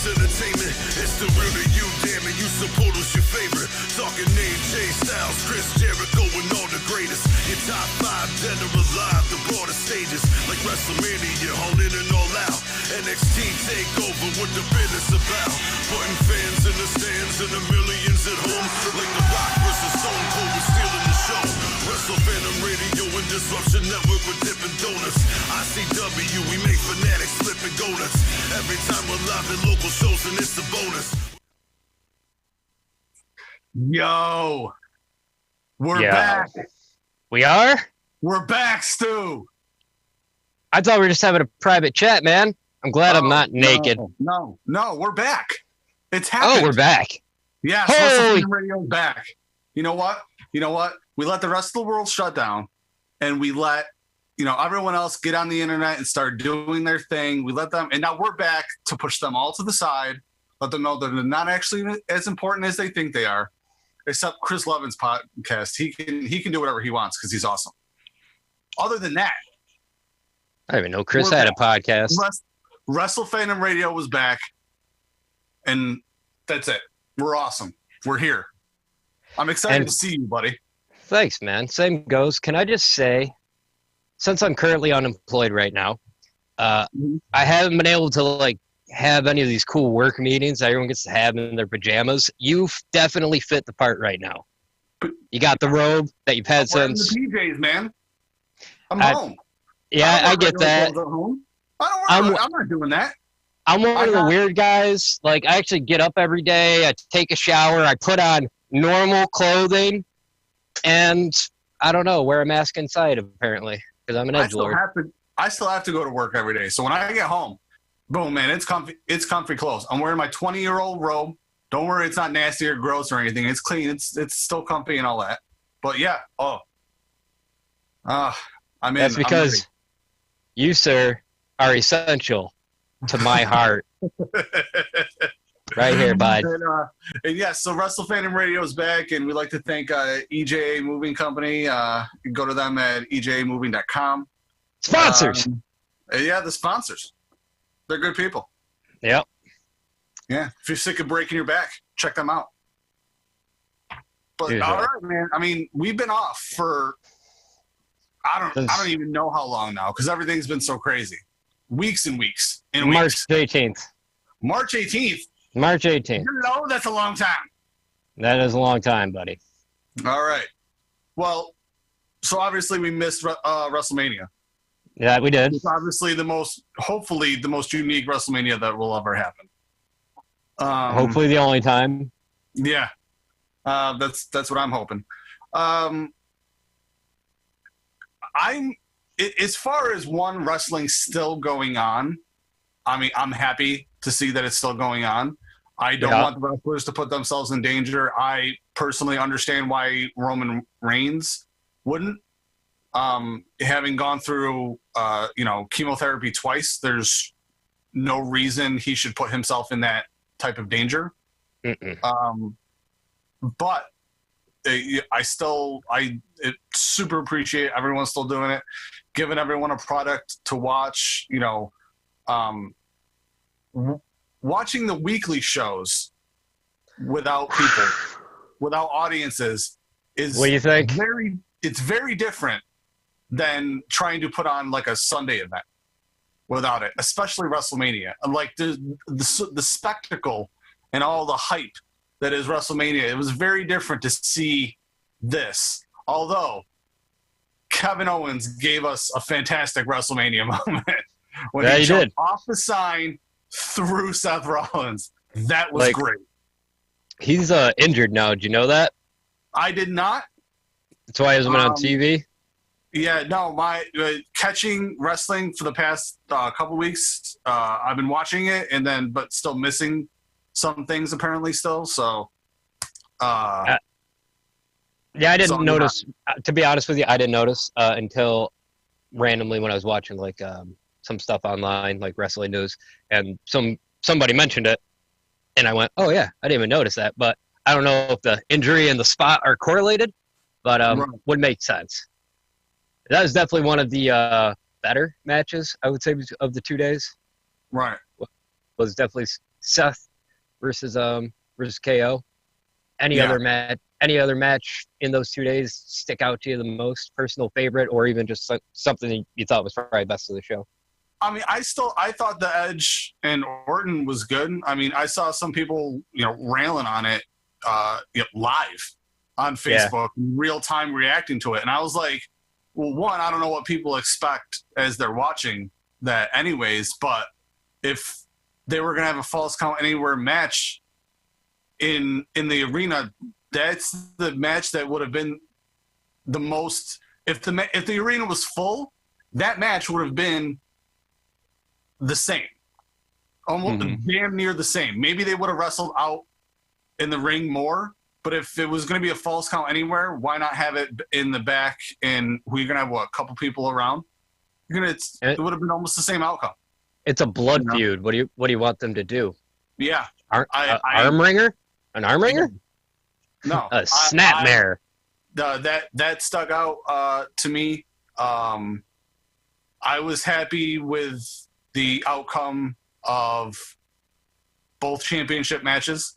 sports entertainment. It's the real to you, damn it. You support who's your favorite. Talking AJ Styles, Chris Jericho, and all the greatest. Your top 5 dead or alive, the broader stages. Like WrestleMania, all in and all out. NXT takeover, what the business about. Putting fans in the stands and the millions at home. Like The Rock versus Stone Cold, we're stealing the show. Wrestle Fandom Radio and Disruption Network with Dippin' Donuts. ICW, we make fanatics flip and go nuts. Every time we're live at local shows and it's a bonus. Yo, we're back. We are? We're back, Stu. I thought we were just having a private chat, man. I'm glad I'm not naked. No, we're back. It's happened. Oh, we're back. Yes, Wrestle Fandom Radio's back. You know what? We let the rest of the world shut down, and we let everyone else get on the internet and start doing their thing. We let them, and now we're back to push them all to the side. Let them know that they're not actually as important as they think they are. Except Chris Levin's podcast, he can do whatever he wants because he's awesome. Other than that, I didn't even know Chris had a podcast. Wrestle Fandom Radio was back, and that's it. We're awesome. We're here. I'm excited to see you, buddy. Thanks, man. Same goes. Can I just say, since I'm currently unemployed right now, I haven't been able to have any of these cool work meetings that everyone gets to have in their pajamas. You definitely fit the part right now. You got the robe that you've had since. The PJs, man. I'm home. Yeah, I get that. At home. I'm not doing that. I'm one of the weird guys. Like, I actually get up every day. I take a shower. I put on normal clothing, and I don't know, wear a mask inside apparently because I'm an edgelord. I still have to go to work every day. So when I get home, boom, man, it's comfy. It's comfy clothes. I'm wearing my 20-year-old robe. Don't worry, it's not nasty or gross or anything. It's clean. It's still comfy and all that. But yeah, That's because you, sir, are essential to my heart. Right here, bud. And yeah, so Wrestle Fandom Radio is back, and we'd like to thank EJ Moving Company. You can go to them at ejmoving.com. Sponsors. The sponsors. They're good people. Yep. Yeah. If you're sick of breaking your back, check them out. But all right, man. I mean, we've been off for I don't even know how long now because everything's been so crazy. Weeks and weeks. March 18th. March 18th. March 18th. No, that's a long time. That is a long time, buddy. All right. Well, so obviously we missed WrestleMania. Yeah, we did. It's obviously hopefully the most unique WrestleMania that will ever happen. Hopefully the only time. Yeah. That's what I'm hoping. As far as wrestling still going on, I mean, I'm happy to see that it's still going on. I don't want the wrestlers to put themselves in danger. I personally understand why Roman Reigns wouldn't. Having gone through, chemotherapy twice, there's no reason he should put himself in that type of danger. But I super appreciate everyone still doing it, giving everyone a product to watch, watching the weekly shows without people, without audiences is what do you think? It's very different than trying to put on like a Sunday event without it, especially WrestleMania. Like the spectacle and all the hype that is WrestleMania. It was very different to see this. Although Kevin Owens gave us a fantastic WrestleMania moment when he jumped off the sign through Seth Rollins. That was great. He's injured now. Did you know that? I did not. That's why he hasn't been on TV? Yeah, no, my catching wrestling for the past couple weeks, I've been watching it but still missing some things apparently still. So, yeah, I didn't notice. To be honest with you, I didn't notice until randomly when I was watching some stuff online, like wrestling news, and somebody mentioned it, and I went, "Oh yeah, I didn't even notice that." But I don't know if the injury and the spot are correlated, but would make sense. That was definitely one of the better matches, I would say, of the 2 days. Right. Was definitely Seth versus KO. Any other match in those 2 days stick out to you the most? Personal favorite, or even just something you thought was probably best of the show? I mean, I thought the Edge and Orton was good. I mean, I saw some people, railing on it, live on Facebook, real time reacting to it. And I was like, well, one, I don't know what people expect as they're watching that anyways, but if they were going to have a Falls Count Anywhere match in the arena, that's the match that would have been the most, if the arena was full, that match would have been the same, almost damn near the same. Maybe they would have wrestled out in the ring more, but if it was going to be a Falls Count Anywhere, why not have it in the back? And we're going to have a couple people around. It would have been almost the same outcome. It's a blood feud. What do you want them to do? Yeah, arm wringer, an arm wringer? No, a snapmare. That stuck out to me. I was happy with the outcome of both championship matches.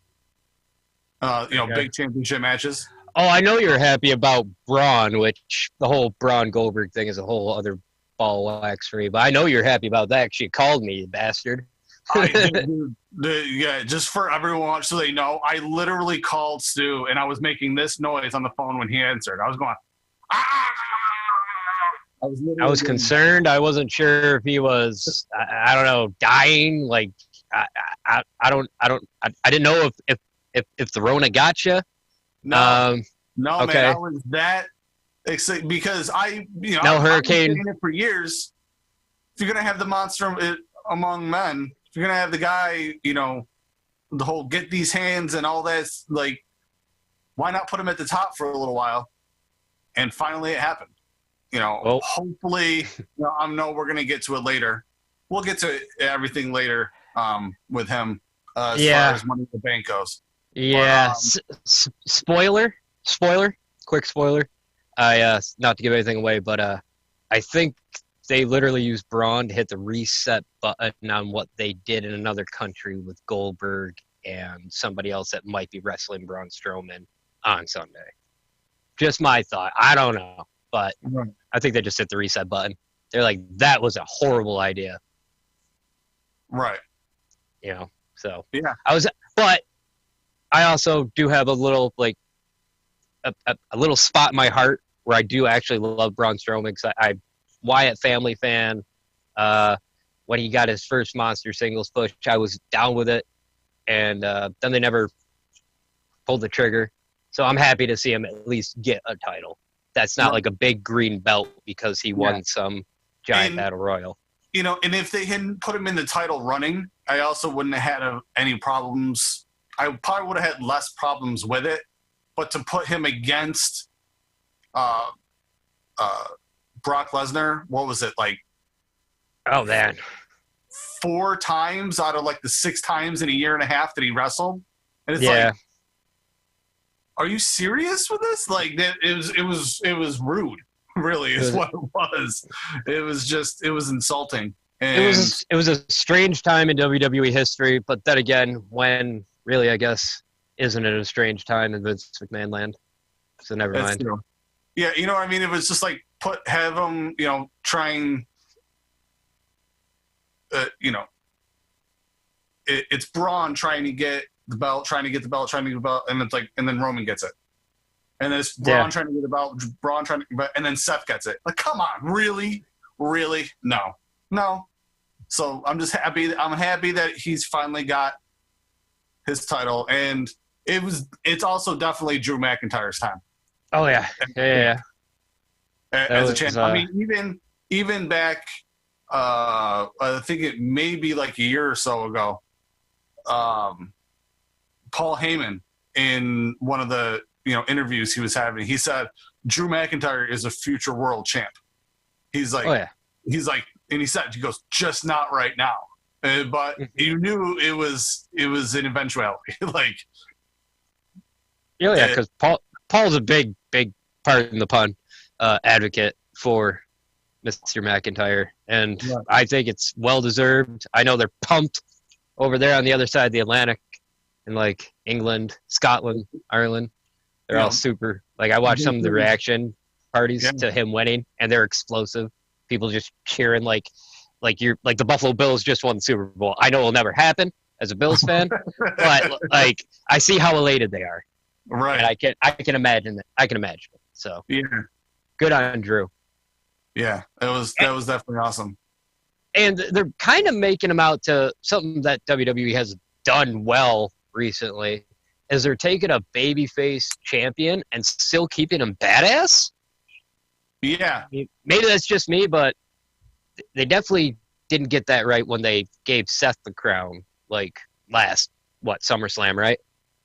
Big championship matches. Oh, I know you're happy about Braun, which the whole Braun Goldberg thing is a whole other ball of wax for me. But I know you're happy about that. She called me, you bastard. Just for everyone so they know, I literally called Stu and I was making this noise on the phone when he answered. I was going, ah! I was concerned. I wasn't sure if he was, I don't know, dying. Like, I didn't know if the Rona got you. No, okay. Man, I was that excited because no hurricane. I've been saying it for years. If you're gonna have the monster among men, if you're gonna have the guy, the whole get these hands and all that, like, why not put him at the top for a little while? And finally, it happened. Hopefully, I know we're gonna get to it later. We'll get to everything later with him as far as Money in the Bank goes. Yeah. Spoiler. Quick spoiler. Not to give anything away, but I think they literally used Braun to hit the reset button on what they did in another country with Goldberg and somebody else that might be wrestling Braun Strowman on Sunday. Just my thought. I don't know, but I think they just hit the reset button. They're like, that was a horrible idea. Right. So yeah. But I also do have a little, like, a little spot in my heart where I do actually love Braun Strowman because I'm Wyatt family fan. When he got his first Monster singles push, I was down with it. And then they never pulled the trigger. So I'm happy to see him at least get a title. That's not like a big green belt because he won some giant battle royal. And if they hadn't put him in the title running, I also wouldn't have had any problems. I probably would have had less problems with it. But to put him against Brock Lesnar, what was it, like? Oh, man. 4 times out of, like, the 6 times in a year and a half that he wrestled? And it's like, are you serious with this? Like, it was rude, really, is what it was. It was insulting. And it was a strange time in WWE history, but then again, when really, I guess, isn't it a strange time in Vince McMahon land? So never mind. True. Yeah, you know what I mean? It was just like have him, trying. It's Braun trying to get the belt, and it's like, and then Roman gets it, and then it's Braun trying to get the belt, and then Seth gets it. Like, come on, really, no. So I'm just happy. I'm happy that he's finally got his title, and it's also definitely Drew McIntyre's time. Oh yeah. As a champion. I mean, even back, I think it may be like a year or so ago, Paul Heyman, in one of the interviews he was having, he said Drew McIntyre is a future world champ. He's like, and he said, he goes, just not right now. But you knew it was an eventuality. Like, because Paul's a big, pardon the pun, advocate for Mr. McIntyre, and I think it's well deserved. I know they're pumped over there on the other side of the Atlantic, in like England, Scotland, Ireland, they're all super. Like I watched some of the reaction parties to him winning, and they're explosive. People just cheering like you're like the Buffalo Bills just won the Super Bowl. I know it'll never happen as a Bills fan, but like I see how elated they are. Right. And I can imagine that. I can imagine it. So yeah, good on Drew. Yeah, that was definitely awesome. And they're kind of making him out to something that WWE has done well recently, is they're taking a babyface champion and still keeping him badass. Yeah. Maybe that's just me, but they definitely didn't get that right when they gave Seth the crown, like last, SummerSlam, right?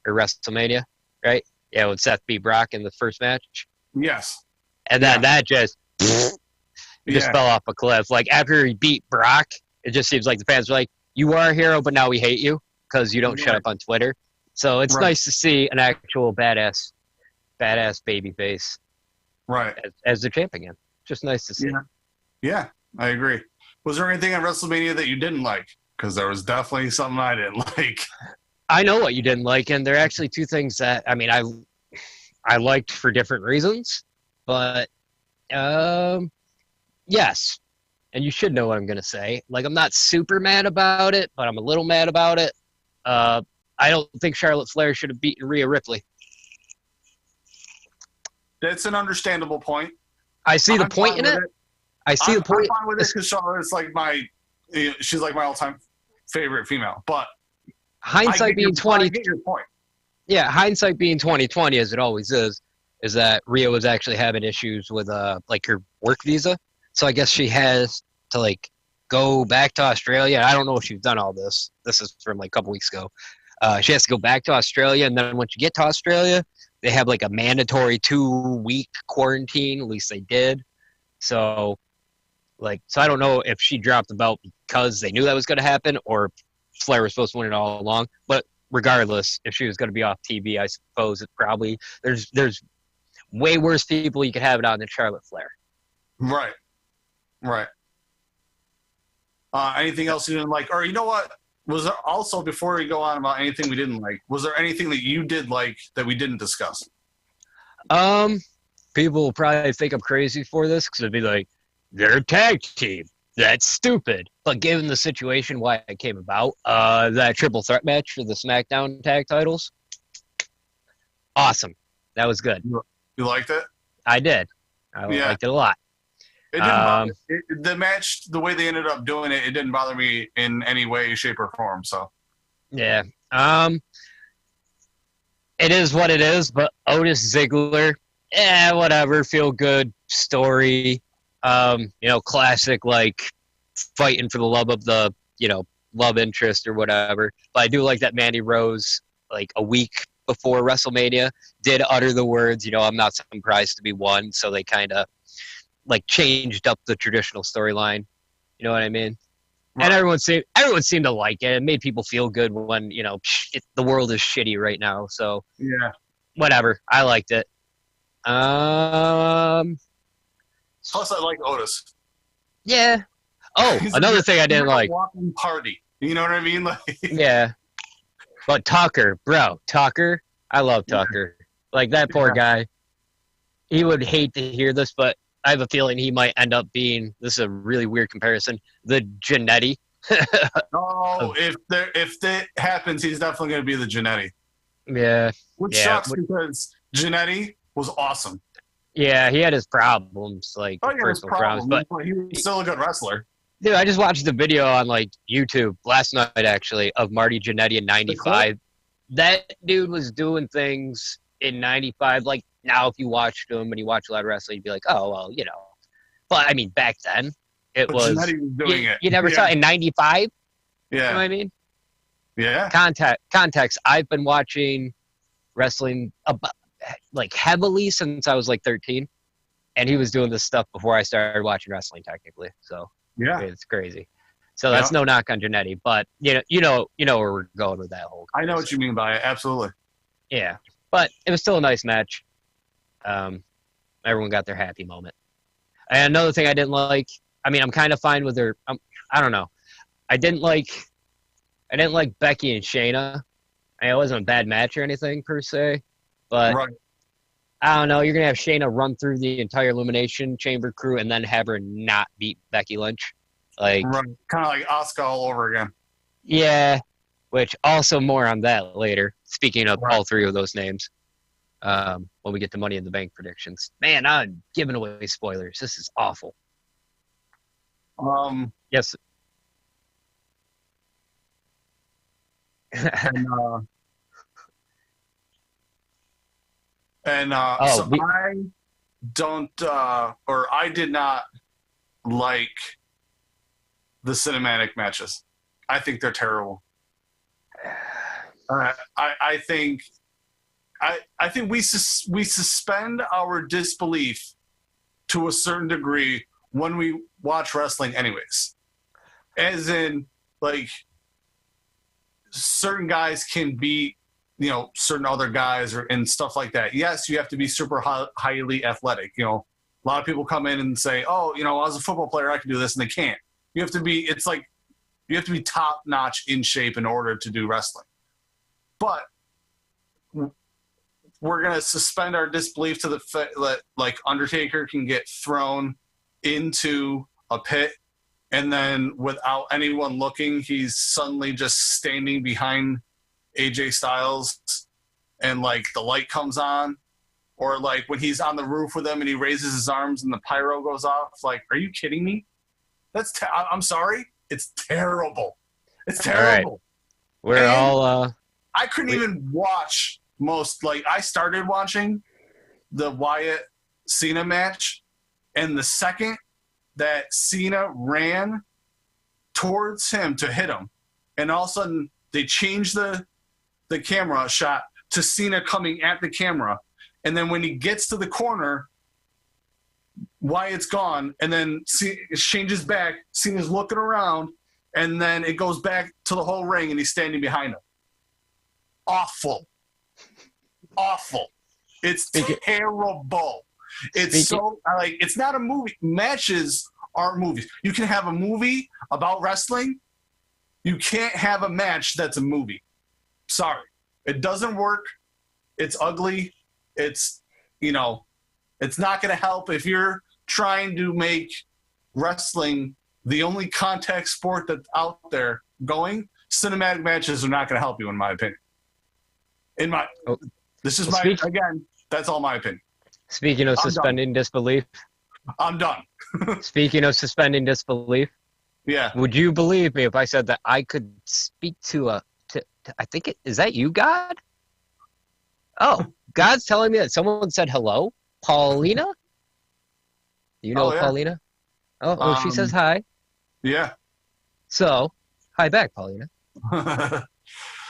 Or WrestleMania, right? Yeah, when Seth beat Brock in the first match. Yes. And then that just fell off a cliff. Like, after he beat Brock, it just seems like the fans are like, you are a hero, but now we hate you because you don't shut up on Twitter. So it's nice to see an actual badass babyface as the champ again. Just nice to see. Yeah, I agree. Was there anything on WrestleMania that you didn't like? Because there was definitely something I didn't like. I know what you didn't like, and there are actually two things that, I mean, I liked for different reasons. But, yes. And you should know what I'm going to say. Like, I'm not super mad about it, but I'm a little mad about it. I don't think Charlotte Flair should have beaten Rhea Ripley. That's an understandable point. I see the point in it. I see the point. I'm fine with it because Charlotte's like she's like my all-time favorite female. But hindsight being 20. I get your point. Yeah, hindsight being 2020, as it always is that Rhea was actually having issues with like her work visa. So I guess she has to like go back to Australia. I don't know if she's done all this. This is from like a couple weeks ago. She has to go back to Australia, and then once you get to Australia, they have like a mandatory 2-week quarantine. At least they did. So I don't know if she dropped the belt because they knew that was going to happen, or Flair was supposed to win it all along. But regardless, if she was going to be off TV, I suppose it probably there's way worse people you could have it on than Charlotte Flair. Right. Anything else you didn't like? Or you know what? Was there also, before we go on about anything we didn't like, was there anything that you did like that we didn't discuss? People will probably think I'm crazy for this because it'd be like, they're a tag team. That's stupid. But given the situation, why it came about, that triple threat match for the SmackDown tag titles, awesome. That was good. You liked it? I did. I liked it a lot. It didn't bother the match, the way they ended up doing it, it didn't bother me in any way, shape, or form. So, yeah. It is what it is, but Otis Ziggler, whatever, feel good story. Classic, like, fighting for the love of the, love interest or whatever. But I do like that Mandy Rose, like, a week before WrestleMania, did utter the words, I'm not surprised to be one. So they kind of, like, changed up the traditional storyline. You know what I mean? Right. And everyone seemed to like it. It made people feel good when, the world is shitty right now. So, yeah, whatever. I liked it. Plus, I like Otis. Yeah. Oh, another thing I didn't like. Walking party. You know what I mean? Like, yeah. But Tucker, I love Tucker. Like, that poor guy. He would hate to hear this, but I have a feeling he might end up being, this is a really weird comparison, the Jannetty. No, if that happens, he's definitely going to be the Jannetty. Yeah. Which sucks because Jannetty was awesome. Yeah, he had his problems, like personal problems, but he was still a good wrestler. Dude, I just watched the video on like YouTube last night, actually, of Marty Jannetty in '95. That dude was doing things in '95. Like, now, if you watched him and you watch a lot of wrestling, you'd be like, oh, well, But, I mean, back then, Jannetty was doing it. You never saw it in '95? Yeah. You know what I mean? Yeah. Context. I've been watching wrestling like heavily since I was like 13, and he was doing this stuff before I started watching wrestling, technically. So yeah, it's crazy. So that's no knock on Jannetty, but you know where we're going with that whole I know what you mean by it. Absolutely. Yeah, but it was still a nice match. Everyone got their happy moment. And another thing I didn't like, I mean, I'm kind of fine with her. I don't know. I didn't like I didn't like Becky and Shayna. It wasn't a bad match or anything per se, but Right. I don't know. You're gonna have Shayna run through the entire Elimination Chamber crew and then have her not beat Becky Lynch, like Right. Kind of like Asuka all over again. yeah. Which also more on that later. Speaking of Right. all three of those names, when we get to Money in the Bank predictions. Man, I'm giving away spoilers. This is awful. Yes. I don't, or I did not like the cinematic matches. I think they're terrible. I think we suspend our disbelief to a certain degree when we watch wrestling, anyways. As in, like, certain guys can beat, certain other guys and stuff like that. Yes, you have to be super highly athletic. A lot of people come in and say, "Oh, I was a football player, I can do this," and they can't. You have to be. It's like you have to be top notch in shape in order to do wrestling. But we're gonna suspend our disbelief to the fact that, like, Undertaker can get thrown into a pit, and then without anyone looking, he's suddenly just standing behind AJ Styles, and like the light comes on, or like when he's on the roof with him and he raises his arms and the pyro goes off. Like, are you kidding me? I'm sorry. It's terrible. It's terrible. All right. We're all. I couldn't even watch most. Like, I started watching the Wyatt Cena match, and the second that Cena ran towards him to hit him, and all of a sudden they changed the camera shot to Cena coming at the camera, and then when he gets to the corner, Wyatt's gone, and then it changes back, Cena's looking around, and then it goes back to the whole ring, and he's standing behind him. Awful. It's terrible. It's it's not a movie. Matches aren't movies. You can have a movie about wrestling. You can't have a match that's a movie. Sorry. It doesn't work. It's ugly. It's not going to help if you're trying to make wrestling the only contact sport that's out there going. Cinematic matches are not going to help you, in my opinion. That's all my opinion. Speaking of suspending disbelief. I'm done. Speaking of suspending disbelief. Yeah. Would you believe me if I said that I could speak to I think is that you, God? Oh, God's telling me that someone said hello? Paulina? You know Paulina? She says hi. Yeah. So, hi back, Paulina.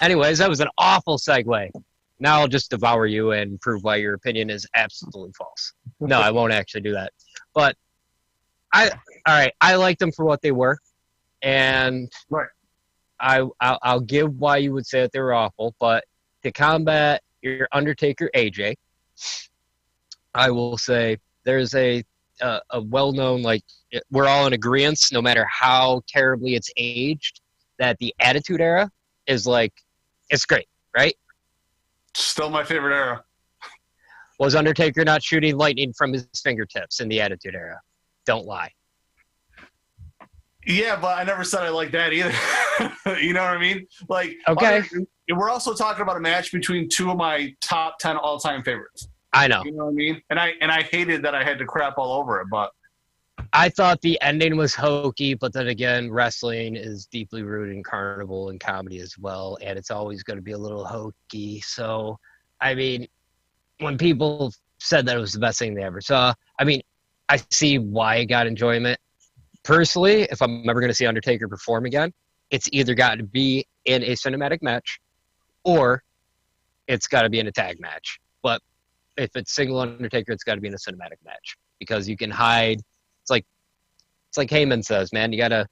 Anyways, that was an awful segue. Now I'll just devour you and prove why your opinion is absolutely false. No, I won't actually do that. But all right, I like them for what they were, and right. I'll give why you would say that they were awful. But to combat your Undertaker AJ, I will say there's a well-known, like, we're all in agreement, no matter how terribly it's aged, that the Attitude Era is like, it's great, right? Still my favorite era. Was Undertaker not shooting lightning from his fingertips in the Attitude Era? Don't lie. Yeah, but I never said I like that either. You know what I mean? Like, okay. We're also talking about a match between two of my top 10 all-time favorites. I know. You know what I mean? And I hated that I had to crap all over it, but I thought the ending was hokey, but then again, wrestling is deeply rooted in carnival and comedy as well, and it's always going to be a little hokey. So, I mean, when people said that it was the best thing they ever saw, I mean, I see why it got enjoyment. Personally, if I'm ever going to see Undertaker perform again, it's either got to be in a cinematic match or it's got to be in a tag match. But if it's single Undertaker, it's got to be in a cinematic match because you can hide. It's like Heyman says, man, you gotta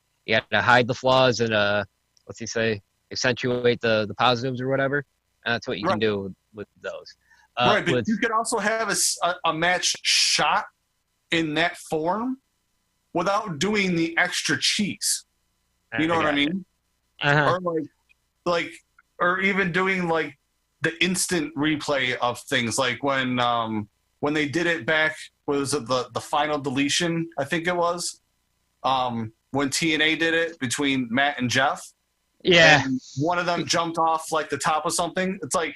hide the flaws and what's he say? Accentuate the positives or whatever. And that's what you can do with those. Right, but you could also have a match shot in that form without doing the extra cheese. You know what I mean? Uh-huh. Or like like, or even doing like the instant replay of things, like when they did it back, was it the final deletion? I think it was when TNA did it between Matt and Jeff. Yeah. And one of them jumped off like the top of something. It's like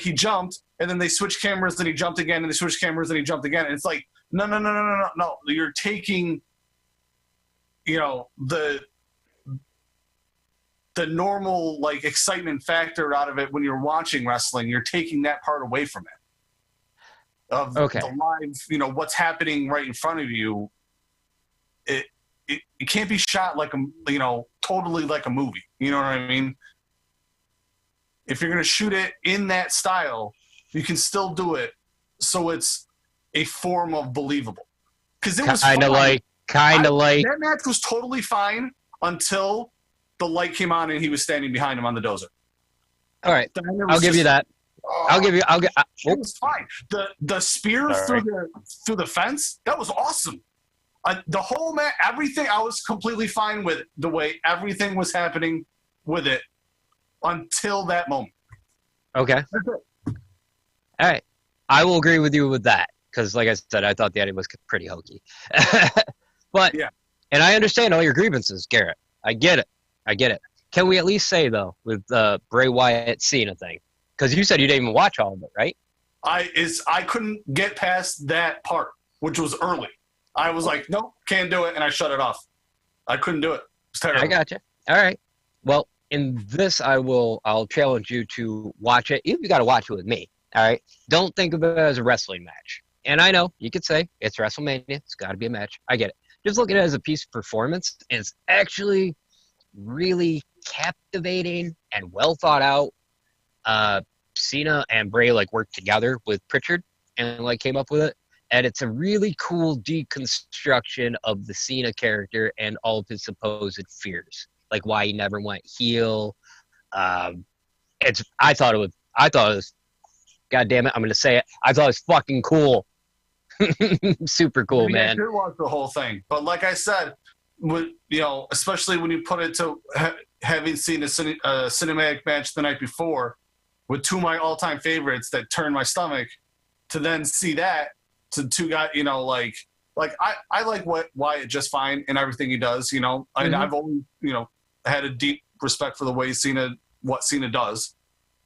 he jumped, and then they switched cameras, then he jumped again, and they switched cameras, and he jumped again. And it's like, no. You're taking, the normal like excitement factor out of it when you're watching wrestling. You're taking that part away from it. Of the live, what's happening right in front of you. It can't be shot like totally like a movie. You know what I mean? If you're going to shoot it in that style, you can still do it so it's a form of believable. Because it was kind of like that match was totally fine until the light came on and he was standing behind him on the dozer. All right, I'll give you that. It was fine. The spear through the fence, that was awesome. The whole match, everything, I was completely fine with the way everything was happening with it until that moment. Okay. All right. I will agree with you with that because, like I said, I thought the ending was pretty hokey. But, yeah. And I understand all your grievances, Garrett. I get it. Can we at least say, though, with the Bray Wyatt Cena thing? Because you said you didn't even watch all of it, right? I couldn't get past that part, which was early. I was like, nope, can't do it, and I shut it off. I couldn't do it. It's terrible. I gotcha. All right. Well, in this, I'll challenge you to watch it. You got to watch it with me. All right. Don't think of it as a wrestling match. And I know you could say it's WrestleMania. It's got to be a match. I get it. Just look at it as a piece of performance. And it's actually really captivating and well thought out. Cena and Bray like worked together with Pritchard and like came up with it. And it's a really cool deconstruction of the Cena character and all of his supposed fears, like why he never went heel. I thought it was, God damn it, I'm gonna say it. I thought it was fucking cool, super cool, man. It was the whole thing, but like I said, especially when you put it to having seen a cinematic match the night before with two of my all-time favorites that turned my stomach, to then see that. To two guys, I like Wyatt just fine in everything he does. I've always, had a deep respect for the way what Cena does,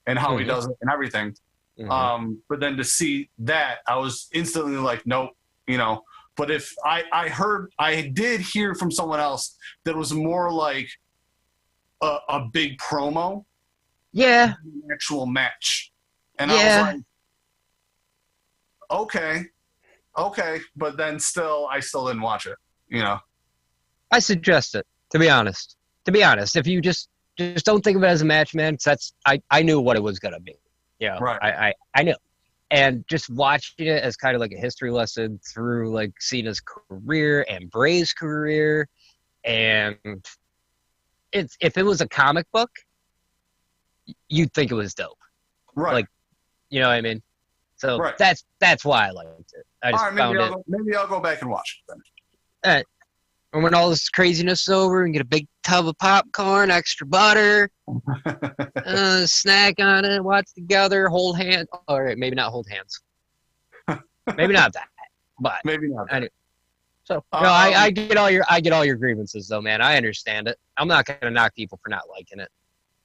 and how he does it and everything. But then to see that, I was instantly like, nope. But if I did hear from someone else that it was more like a big promo, yeah, than an actual match, and I was like, okay, but then I still didn't watch it, I suggest it, to be honest. If you just don't think of it as a match, man, because I knew what it was going to be. Right. I knew. And just watching it as kind of like a history lesson through like Cena's career and Bray's career. And if it was a comic book, you'd think it was dope. Right. Like, you know what I mean? So right. that's why I liked it. I just found it. Maybe I'll go back and watch it then. And when all this craziness is over, and get a big tub of popcorn, extra butter, snack on it, watch together, hold hands. All right, maybe not hold hands. Maybe not that, but maybe not. Anyway. So I get all your grievances though, man. I understand it. I'm not gonna knock people for not liking it.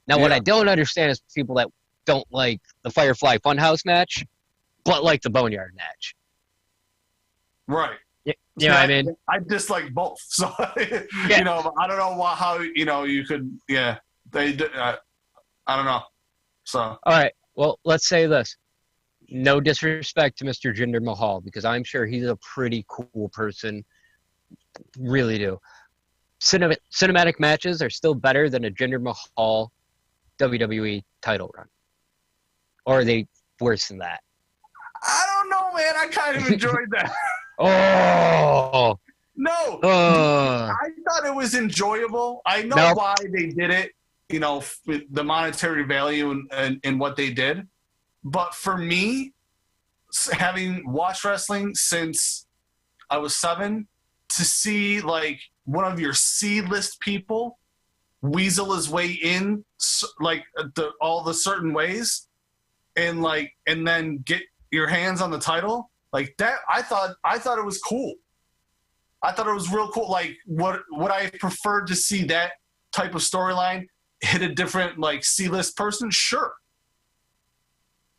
Now, what I don't understand is people that don't like the Firefly Funhouse match, but like the Boneyard match. Right. You know what I mean? I dislike both. So, I don't know how, you could, they did, I don't know. So. All right. Well, let's say this. No disrespect to Mr. Jinder Mahal, because I'm sure he's a pretty cool person. Really do. Cinematic matches are still better than a Jinder Mahal WWE title run. Or are they worse than that? I don't know, man. I kind of enjoyed that. Oh no! I thought it was enjoyable. I know why they did it. With the monetary value and what they did. But for me, having watched wrestling since I was 7, to see like one of your C-list people weasel his way in like all the certain ways, and then get your hands on the title like that. I thought it was cool. I thought it was real cool. Like, would I prefer to see that type of storyline hit a different like C-list person? Sure.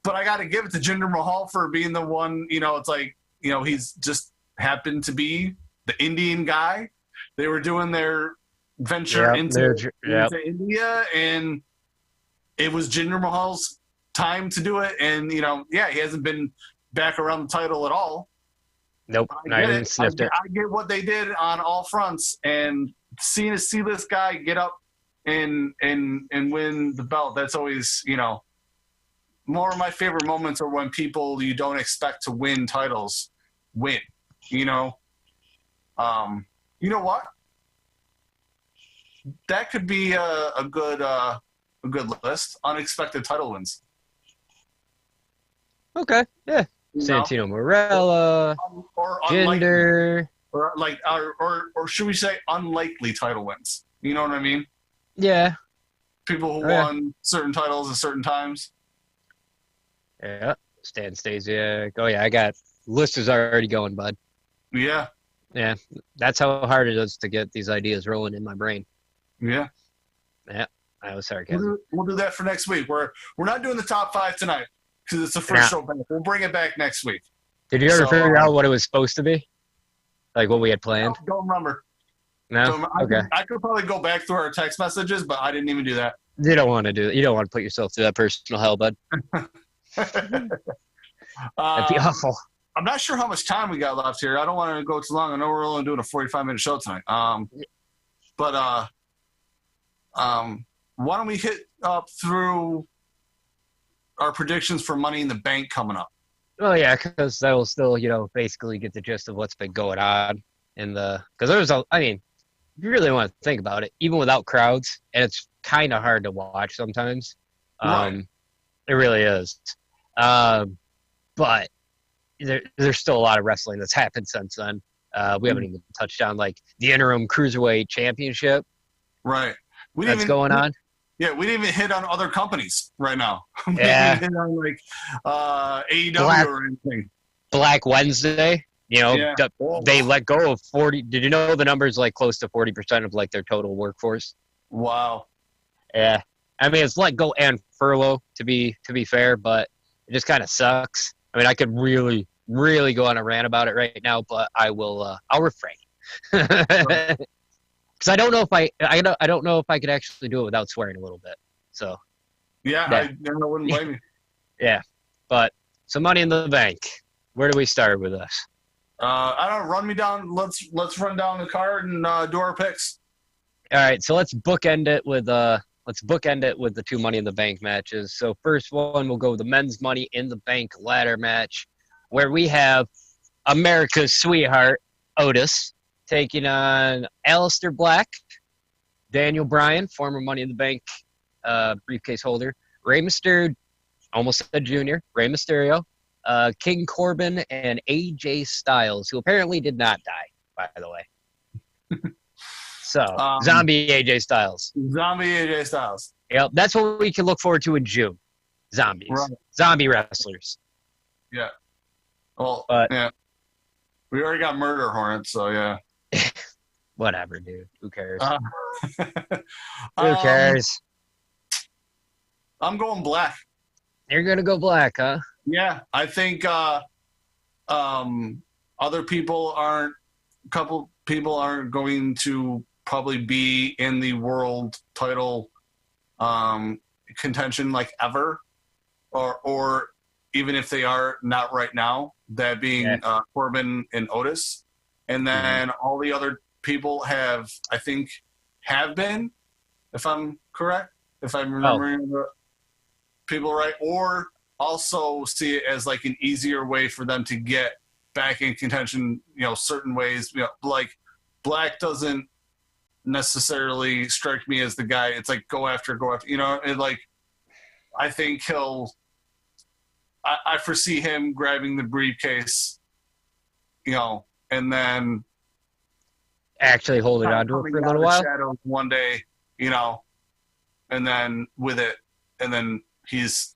But I got to give it to Jinder Mahal for being the one, it's like, he's just happened to be the Indian guy. They were doing their venture into India, and it was Jinder Mahal's time to do it. And, he hasn't been back around the title at all. Nope, I didn't sniff it. I get what they did on all fronts, and seeing a C-list guy get up and win the belt, that's always, more of my favorite moments are when people you don't expect to win titles win. You know what? That could be a good list. Unexpected title wins. Okay, yeah. Santino Marella, or Jinder, or should we say unlikely title wins? You know what I mean? Yeah. People who won certain titles at certain times. Yeah. Stan Stasiak. Oh yeah, I got list is already going, bud. Yeah. Yeah. That's how hard it is to get these ideas rolling in my brain. Yeah. Yeah. I was sarcasm. We'll do that for next week. We're not doing the top 5 tonight because it's the first show back. We'll bring it back next week. Did you ever figure out what it was supposed to be? Like what we had planned? I don't remember. No? Okay. I could probably go back through our text messages, but I didn't even do that. You don't want to do it. You don't want to put yourself through that personal hell, bud. That'd be awful. I'm not sure how much time we got left here. I don't want to go too long. I know we're only doing a 45-minute show tonight. But why don't we hit up through our predictions for Money in the Bank coming up? Oh yeah, because that will still, basically get the gist of what's been going on because there's if you really want to think about it, even without crowds, and it's kind of hard to watch sometimes. Right. It really is. But there's still a lot of wrestling that's happened since then. We haven't even touched on like the interim cruiserweight championship. Right. That's going on. Yeah, we didn't even hit on other companies right now. We Yeah. didn't hit on like AEW or anything. Black Wednesday. They let go of 40. Did you know the number is like close to 40% of like their total workforce? Wow. Yeah. I mean, it's let go and furlough to be fair, but it just kind of sucks. I mean, I could really, really go on a rant about it right now, but I'll refrain. Because I don't know if I don't know if I could actually do it without swearing a little bit. So. Yeah. I wouldn't blame you. Yeah. But so Money in the Bank. Where do we start with this? I don't know, run me down. Let's run down the card and do our picks. All right, so let's bookend it with the 2 Money in the Bank matches. So first one, we'll go with the men's Money in the Bank ladder match, where we have America's sweetheart Otis taking on Aleister Black, Daniel Bryan, former Money in the Bank briefcase holder, Rey Mysterio, almost said Junior, Rey Mysterio, King Corbin, and AJ Styles, who apparently did not die, by the way. So, zombie AJ Styles. Zombie AJ Styles. Yep, that's what we can look forward to in June. Zombies. Right. Zombie wrestlers. Yeah. Well, but, yeah. We already got Murder Hornets, so yeah. Whatever, dude. Who cares? Who cares? I'm going Black. You're going to go Black, huh? Yeah, I think other people aren't. A couple people aren't going to probably be in the world title contention like ever, or even if they are, not right now. That being Corbin and Otis, and then all the other people have been, if I'm correct, if I'm remembering the people right, or also see it as like an easier way for them to get back in contention, certain ways. Like Black doesn't necessarily strike me as the guy. It's like go after, and like I think I foresee him grabbing the briefcase, and then actually hold it on to it for a little while. Shadows one day, and then with it, and then he's,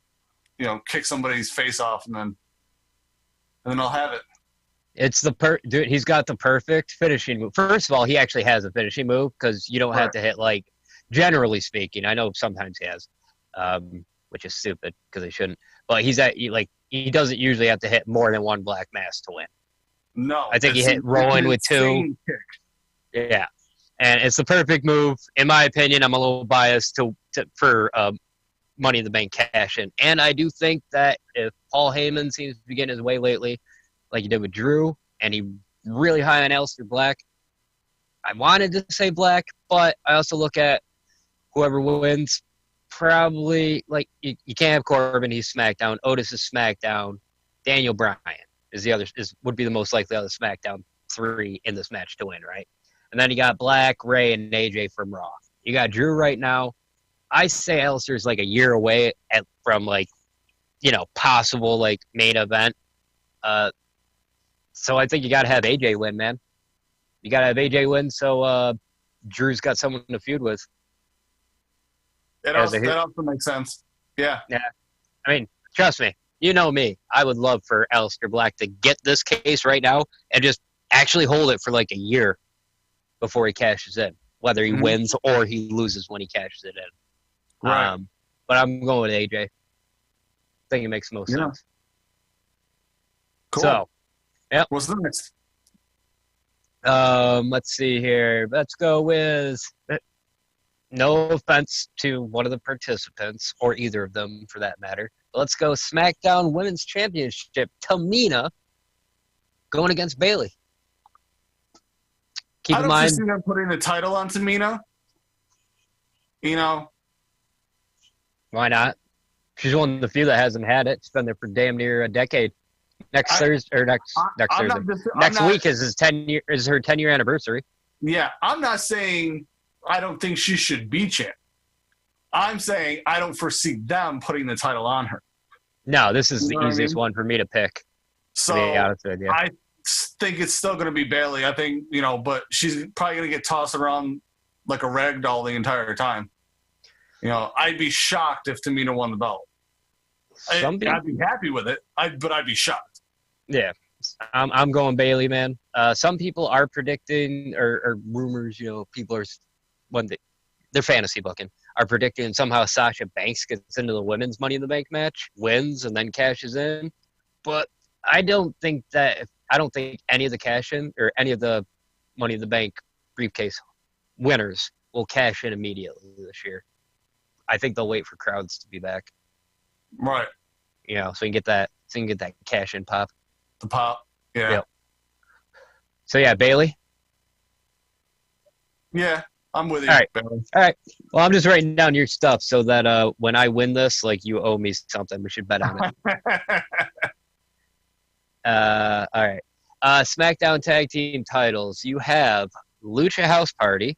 kick somebody's face off, and then I'll have it. It's dude. He's got the perfect finishing move. First of all, he actually has a finishing move because you don't have to hit, like, generally speaking. I know sometimes he has, which is stupid because he shouldn't. But he doesn't usually have to hit more than one black mass to win. No, I think he hit Rowan with 2. Kick. Yeah, and it's the perfect move in my opinion. I'm a little biased for Money in the Bank cash in, and I do think that if Paul Heyman seems to be getting his way lately, like he did with Drew, and he really high on Aleister Black. I wanted to say Black, but I also look at whoever wins. Probably, like, you can't have Corbin. He's SmackDown. Otis is SmackDown. Daniel Bryan would be the most likely other SmackDown 3 in this match to win, right? And then you got Black, Ray, and AJ from Raw. You got Drew right now. I say Aleister's like a year away from, like, possible, like, main event. So I think you got to have AJ win, man. You got to have AJ win, so Drew's got someone to feud with. That also makes sense. Yeah. Yeah. I mean, trust me. You know me. I would love for Aleister Black to get this case right now and just actually hold it for like a year before he cashes in, whether he wins or he loses when he cashes it in. Right. But I'm going with AJ. I think it makes most sense. Cool. So, yep. What's the next? Let's see here. Let's go with, no offense to one of the participants, or either of them for that matter. But let's go SmackDown Women's Championship. Tamina going against Bayley. Keep in mind, I don't see them putting the title on Tamina. Why not? She's one of the few that hasn't had it. She's been there for damn near a decade. Next week is her 10-year anniversary. Yeah, I'm not saying I don't think she should be champ. I'm saying I don't foresee them putting the title on her. No, this is the easiest one for me to pick. So to be honest with you. I think it's still going to be Bayley. I think, but she's probably going to get tossed around like a rag doll the entire time. I'd be shocked if Tamina won the belt. I'd be happy with it, but I'd be shocked. Yeah, I'm going Bayley, man. Some people are predicting, or rumors, people are, they're fantasy booking, are predicting somehow Sasha Banks gets into the women's Money in the Bank match, wins, and then cashes in. But I don't think any of the cash-in or any of the Money in the Bank briefcase winners will cash in immediately this year. I think they'll wait for crowds to be back. Right. So you can get that cash-in pop. The pop. Yeah. Yep. So, yeah, Bayley? Yeah, I'm with you. All right. Bayley. All right. Well, I'm just writing down your stuff so that when I win this, like, you owe me something. We should bet on it. All right. SmackDown Tag Team titles. You have Lucha House Party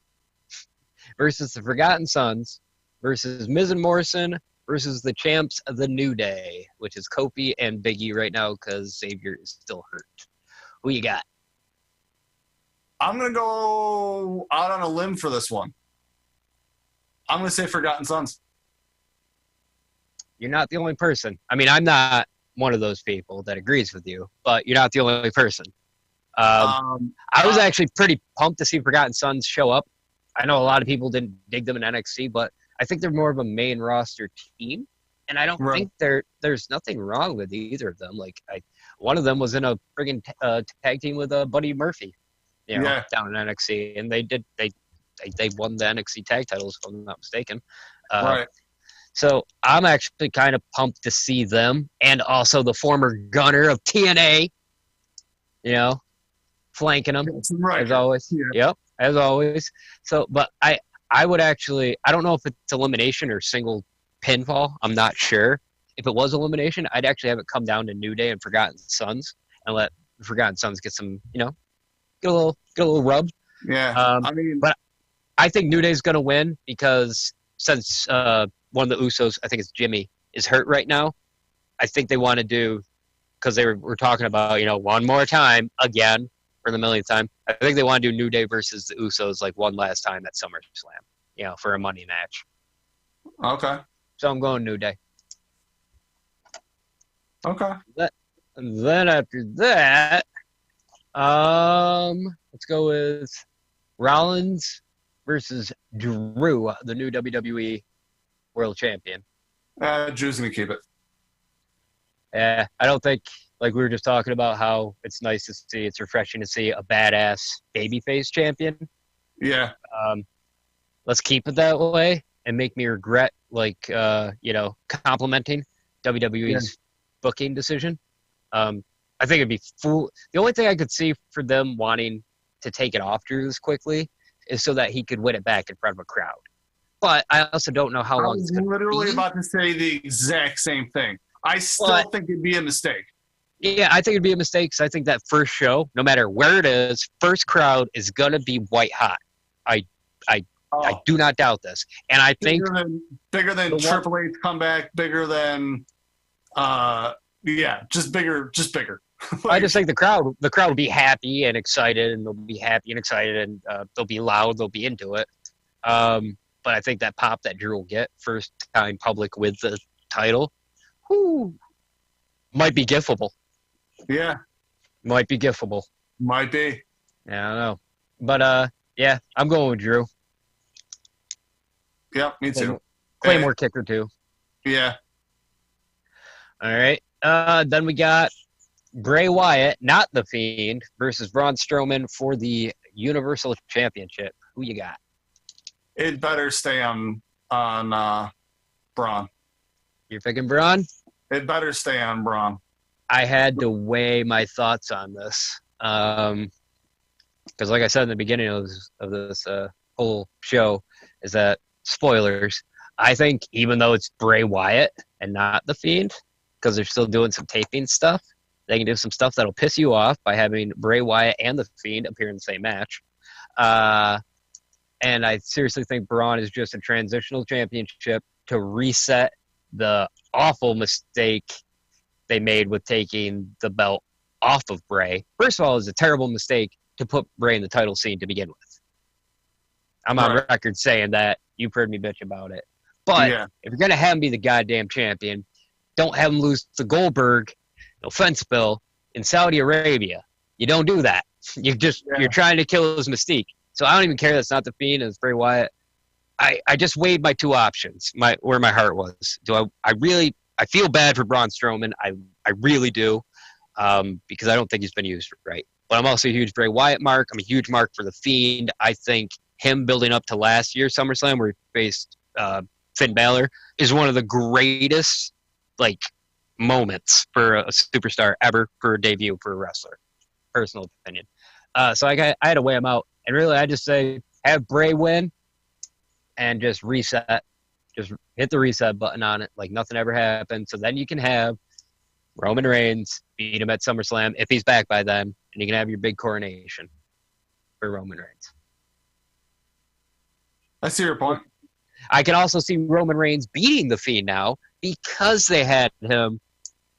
versus the Forgotten Sons versus Miz and Morrison versus the champs of the New Day, which is Kofi and Big E right now because Xavier is still hurt. Who you got? I'm going to go out on a limb for this one. I'm going to say Forgotten Sons. You're not the only person. I mean, I'm not one of those people that agrees with you, but you're not the only person. I was actually pretty pumped to see Forgotten Sons show up. I know a lot of people didn't dig them in NXT, but I think they're more of a main roster team, and I don't think there's nothing wrong with either of them. Like, one of them was in a friggin' tag team with Buddy Murphy, down in NXT, and they won the NXT tag titles, if I'm not mistaken. Right. So I'm actually kind of pumped to see them, and also the former gunner of TNA, flanking them as always. Yeah. Yep, as always. So, but I would actually, I don't know if it's elimination or single pinfall. I'm not sure. If it was elimination, I'd actually have it come down to New Day and Forgotten Sons and let Forgotten Sons get some, get a little rub. Yeah. But I think New Day's going to win because since one of the Usos, I think it's Jimmy, is hurt right now, I think they want to do, because they were talking about, one more time again for the millionth time. I think they want to do New Day versus the Usos like one last time at SummerSlam. for a money match. Okay. So I'm going New Day. Okay. Then after that, let's go with Rollins versus Drew, the new WWE World Champion. Drew's going to keep it. Yeah, I don't think, like we were just talking about how it's nice to see, it's refreshing to see a badass babyface champion. Yeah. Let's keep it that way and make me regret, complimenting WWE's booking decision. I think it'd be fool. The only thing I could see for them wanting to take it off Drew this quickly is so that he could win it back in front of a crowd. But I also don't know how long it's going to be. I was literally about to say the exact same thing. I still think it'd be a mistake. Yeah, I think it'd be a mistake because I think that first show, no matter where it is, first crowd is going to be white hot. I do not doubt this. And I think bigger than Triple H comeback, bigger than just bigger. I just think the crowd will be happy and excited, and they'll be happy and excited, and they'll be loud, they'll be into it. But I think that pop that Drew will get first time public with the title, might be giftable. Yeah. Might be giftable. Might be. Yeah, I don't know. But, I'm going with Drew. Yeah, me too. Claymore kicker, too. Yeah. All right. Then we got Bray Wyatt, not The Fiend, versus Braun Strowman for the Universal Championship. Who you got? It better stay on Braun. You're picking Braun? It better stay on Braun. I had to weigh my thoughts on this. Because like I said in the beginning of this whole show, is that, spoilers, I think even though it's Bray Wyatt and not The Fiend, because they're still doing some taping stuff, they can do some stuff that'll piss you off by having Bray Wyatt and The Fiend appear in the same match. And I seriously think Braun is just a transitional championship to reset the awful mistake they made with taking the belt off of Bray. First of all, it's a terrible mistake to put Bray in the title scene to begin with. I'm on record saying that. You've heard me bitch about it. But if you're going to have him be the goddamn champion, don't have him lose to Goldberg, no offense, Bill, in Saudi Arabia. You don't do that. You're trying to kill his mystique. So I don't even care that's not The Fiend and it's Bray Wyatt. I just weighed my two options, where my heart was. I feel bad for Braun Strowman. I really do, because I don't think he's been used right. But I'm also a huge Bray Wyatt mark. I'm a huge mark for The Fiend. I think him building up to last year's SummerSlam where he faced Finn Balor is one of the greatest moments for a superstar ever for a debut for a wrestler. Personal opinion. So I had to weigh him out. And really, I just say have Bray win and just reset. Just hit the reset button on it like nothing ever happened. So then you can have Roman Reigns beat him at SummerSlam if he's back by then, and you can have your big coronation for Roman Reigns. I see your point. I can also see Roman Reigns beating The Fiend now because they had him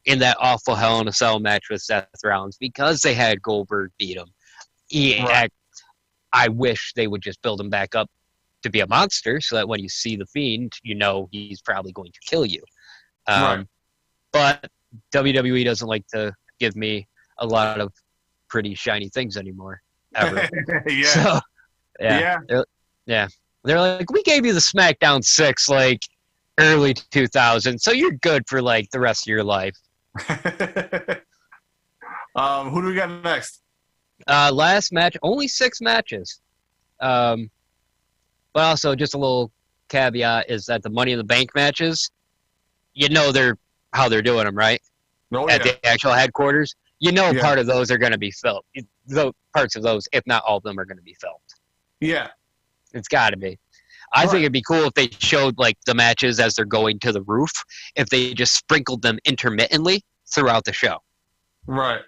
in that awful Hell in a Cell match with Seth Rollins, because they had Goldberg beat him. I wish they would just build him back up to be a monster so that when you see The Fiend, you know he's probably going to kill you. But WWE doesn't like to give me a lot of pretty shiny things anymore, ever. So, they're like, we gave you the SmackDown 6 early 2000s, so you're good for the rest of your life. Who do we got next? Last match, only 6 matches. But also, just a little caveat is that the Money in the Bank matches, how they're doing them, right? At the actual headquarters. Part of those are going to be filmed. Parts of those, if not all of them, are going to be filmed. Yeah. It's got to be. I think it'd be cool if they showed the matches as they're going to the roof, if they just sprinkled them intermittently throughout the show. Right.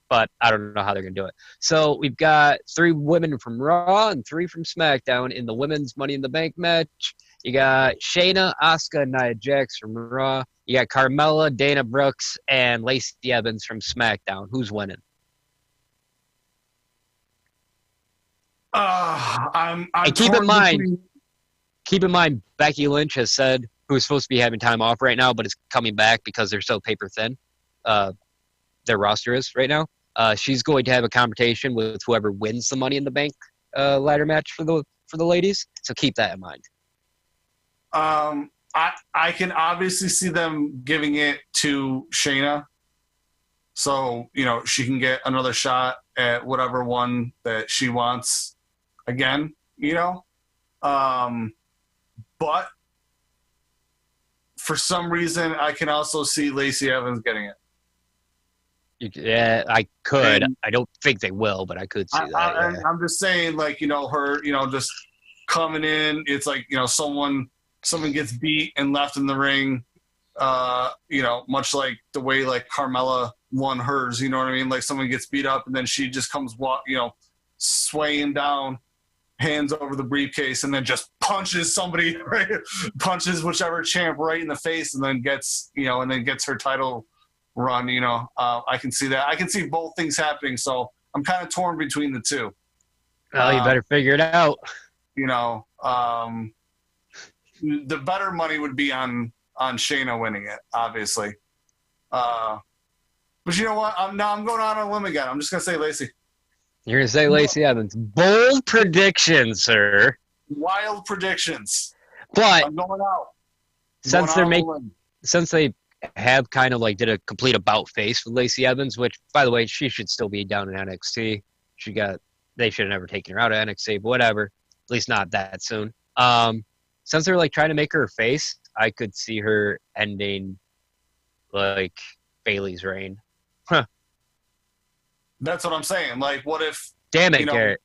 But I don't know how they're going to do it. So we've got 3 women from Raw and 3 from SmackDown in the women's Money in the Bank match. You got Shayna, Asuka, and Nia Jax from Raw. You got Carmella, Dana Brooks, and Lacey Evans from SmackDown. Who's winning? I'm And keep in torn mind, between- keep in mind, Becky Lynch has said, who's supposed to be having time off right now, but is coming back because they're so paper thin. Their roster is right now. She's going to have a confrontation with whoever wins the Money in the Bank ladder match for the ladies. So keep that in mind. I can obviously see them giving it to Shayna, so she can get another shot at whatever one that she wants again. But for some reason, I can also see Lacey Evans getting it. Yeah, I could. And I don't think they will, but I could see that. I'm just saying, her, just coming in. It's like someone gets beat and left in the ring. Much like the way Carmella won hers. You know what I mean? Like someone gets beat up and then she just comes swaying down, hands over the briefcase, and then just punches somebody, right? Punches whichever champ right in the face, and then gets her title run. I can see that. I can see both things happening. So I'm kind of torn between the two. Well, you better figure it out. The better money would be on Shayna winning it, obviously. But you know what? I'm going out on a limb again. I'm just gonna say Lacey. You're gonna say Lacey Evans. Bold prediction, sir. Wild predictions. But I'm going out. Since they have kind of did a complete about face with Lacey Evans, which by the way, she should still be down in NXT. They should have never taken her out of NXT, but whatever. At least not that soon. Since they're trying to make her a face, I could see her ending Bayley's reign. Huh. That's what I'm saying. What if? Damn it, Garrett.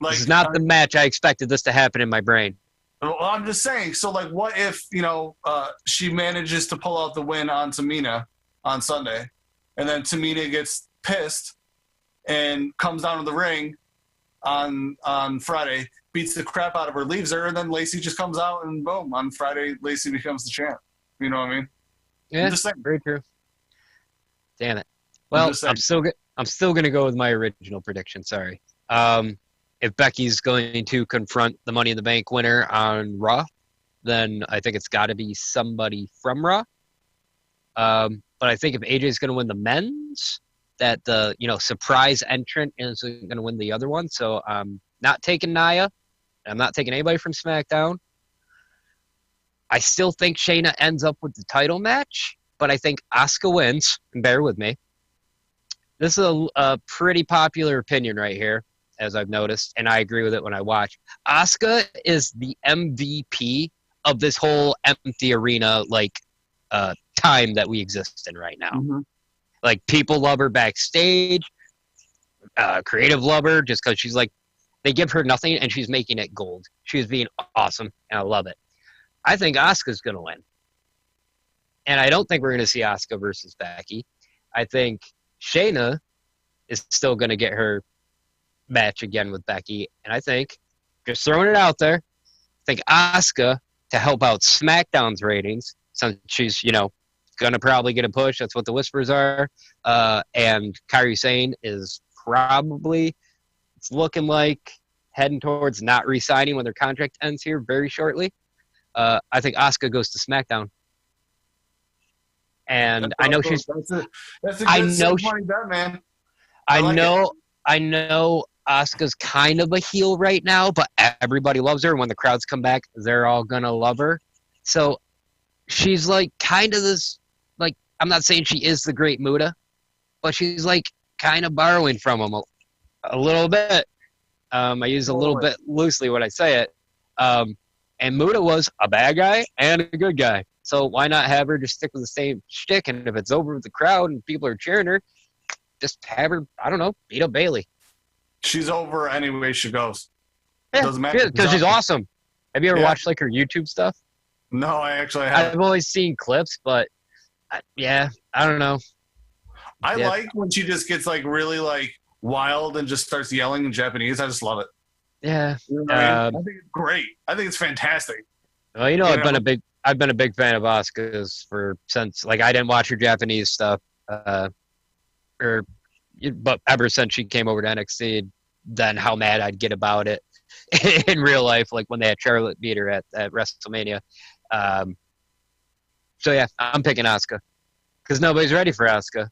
This is not the match I expected this to happen in my brain. Well, I'm just saying. So, what if she manages to pull out the win on Tamina on Sunday, and then Tamina gets pissed and comes down to the ring on Friday, beats the crap out of her, leaves her, and then Lacey just comes out and boom, on Friday Lacey becomes the champ. You know what I mean? Yeah, very true. Damn it. Well, I'm still gonna go with my original prediction. Sorry. If Becky's going to confront the Money in the Bank winner on Raw, then I think it's got to be somebody from Raw. But I think if AJ's going to win the men's, that the surprise entrant is going to win the other one. So I'm not taking Nia. I'm not taking anybody from SmackDown. I still think Shayna ends up with the title match, but I think Asuka wins. And bear with me. This is a pretty popular opinion right here, as I've noticed, and I agree with it when I watch. Asuka is the MVP of this whole empty arena time that we exist in right now. Mm-hmm. People love her backstage, creative love her just because she's they give her nothing and she's making it gold. She's being awesome, and I love it. I think Asuka's going to win. And I don't think we're going to see Asuka versus Becky. I think Shayna is still going to get her match again with Becky. And I think, just throwing it out there, I think Asuka, to help out SmackDown's ratings, since she's, going to probably get a push. That's what the whispers are. And Kairi Sane is probably, it's looking like heading towards not re-signing when their contract ends here very shortly. I think Asuka goes to SmackDown. And I know she's. That's a good money bet, man. I know Asuka's kind of a heel right now, but everybody loves her. When the crowds come back, they're all gonna love her. So she's kind of this. I'm not saying she is the Great Muta, but she's kind of borrowing from him a little bit. I use a little bit loosely when I say it. And Muta was a bad guy and a good guy. So why not have her just stick with the same shtick? And if it's over with the crowd and people are cheering her, just have her, I don't know, beat up Bayley. She's over any way she goes. Yeah, doesn't matter. Because she's awesome. Have you ever watched her YouTube stuff? No, I actually haven't. I've always seen clips, but I don't know. I like when she just gets really wild and just starts yelling in Japanese. I just love it. Yeah. I think it's great. I think it's fantastic. Well, I've been a big fan of Asuka's since I didn't watch her Japanese stuff, but ever since she came over to NXT, than how mad I'd get about it in real life, like when they had Charlotte beat her at WrestleMania. So yeah, I'm picking Asuka because nobody's ready for Asuka.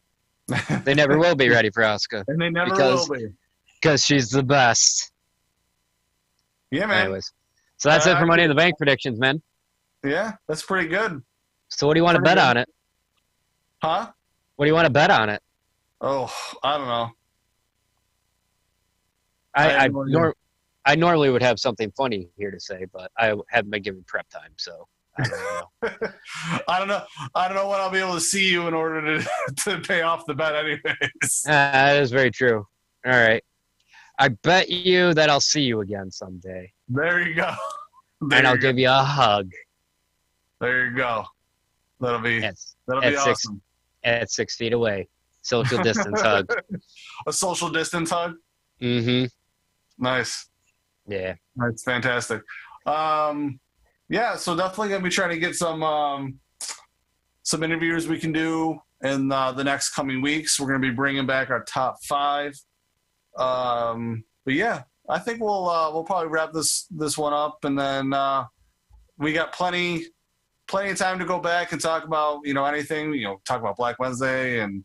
They never will be ready for Asuka. And they never will be. Because she's the best. Yeah, man. Anyways, so that's it for Money in the Bank predictions, man. Yeah, that's pretty good. So what do you want to bet on it? Huh? What do you want to bet on it? Oh, I don't know. I normally would have something funny here to say, but I haven't been given prep time, so I don't know. I don't know when I'll be able to see you in order to pay off the bet anyways. That is very true. All right. I bet you that I'll see you again someday. There you go. I'll give you a hug. There you go. That'll be awesome. At 6 feet away. Social distance hug. A social distance hug? Mm-hmm. Nice. Yeah. That's fantastic. Yeah, so definitely going to be trying to get some interviews we can do in the next coming weeks. We're going to be bringing back our top 5. But yeah, I think we'll probably wrap this one up, and then we got plenty of time to go back and talk about anything. Talk about Black Wednesday and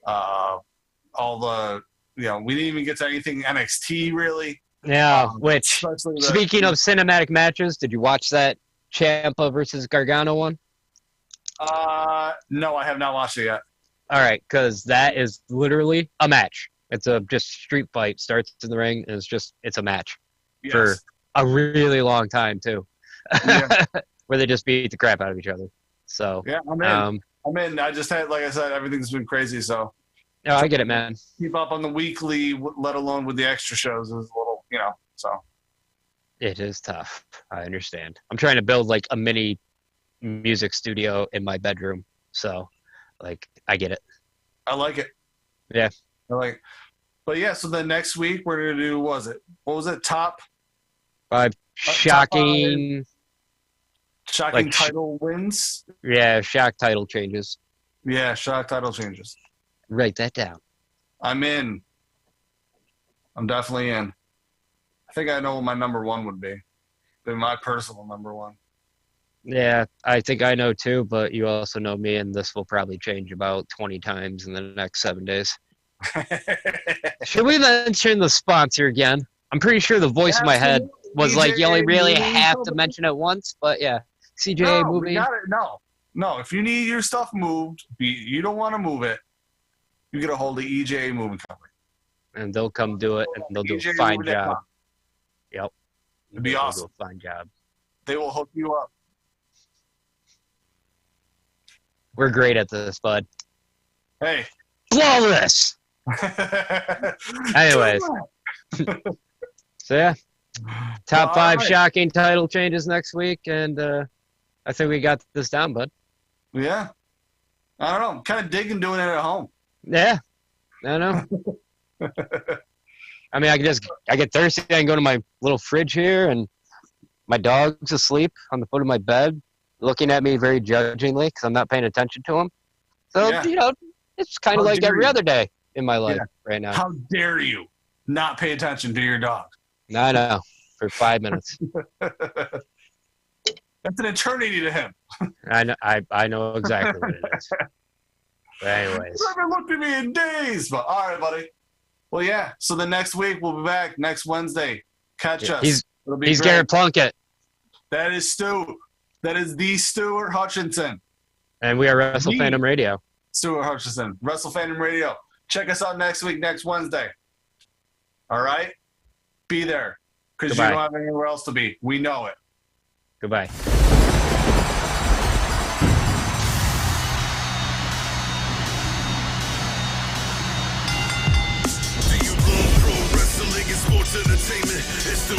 all the we didn't even get to anything NXT really. Yeah, which speaking of cinematic matches, did you watch that Ciampa versus Gargano one? No, I have not watched it yet. All right, because that is literally a match. It's a just street fight. Starts in the ring, and it's a match for a really long time too, where they just beat the crap out of each other. So yeah, I'm in. I just had, like I said, everything's been crazy. So no, I get it, man. Keep up on the weekly, let alone with the extra shows, is a little, So it is tough. I understand. I'm trying to build like a mini music studio in my bedroom. So, like, I get it. I like it. Yeah. I like it. But yeah, so then next week we're gonna do, what was it? Top 5 shocking like, title wins? Yeah, shock title changes. Yeah, shock title changes. Write that down. I'm in. I'm definitely in. I think I know what my number 1 would be. My personal number 1. Yeah, I think I know too, but you also know me, and this will probably change about 20 times in the next 7 days. Should we mention the sponsor again? I'm pretty sure the voice in my head was like, you only really have to mention it once, but yeah. CJ moving. No, if you need your stuff moved, you don't want to move it, you get a hold of EJ Moving Company. And they'll come do it, and they'll do a fine job. Yep. It'd be awesome. Do a fine job. They will hook you up. We're great at this, bud. Hey. Flawless! Anyways. So, yeah. Top 5 shocking title changes next week, and I think we got this down, bud. Yeah. I don't know. I'm kind of digging doing it at home. Yeah. I know. I mean, I get thirsty. I can go to my little fridge here, and my dog's asleep on the foot of my bed, looking at me very judgingly because I'm not paying attention to him. So, it's kind of like every other day in my life right now. How dare you not pay attention to your dog? I know. For 5 minutes. That's an eternity to him. I know exactly what it is. But anyways. You haven't looked at me in days. But all right, buddy. Well, yeah. So the next week we'll be back next Wednesday. Catch us. He's Garrett Plunkett. That is Stu. That is the Stuart Hutchinson. And we are Wrestle Fandom Radio. Stuart Hutchinson. Wrestle Fandom Radio. Check us out next week, next Wednesday. All right? Be there. Because you don't have anywhere else to be. We know it. Goodbye. Do you love pro wrestling and sports entertainment? It's the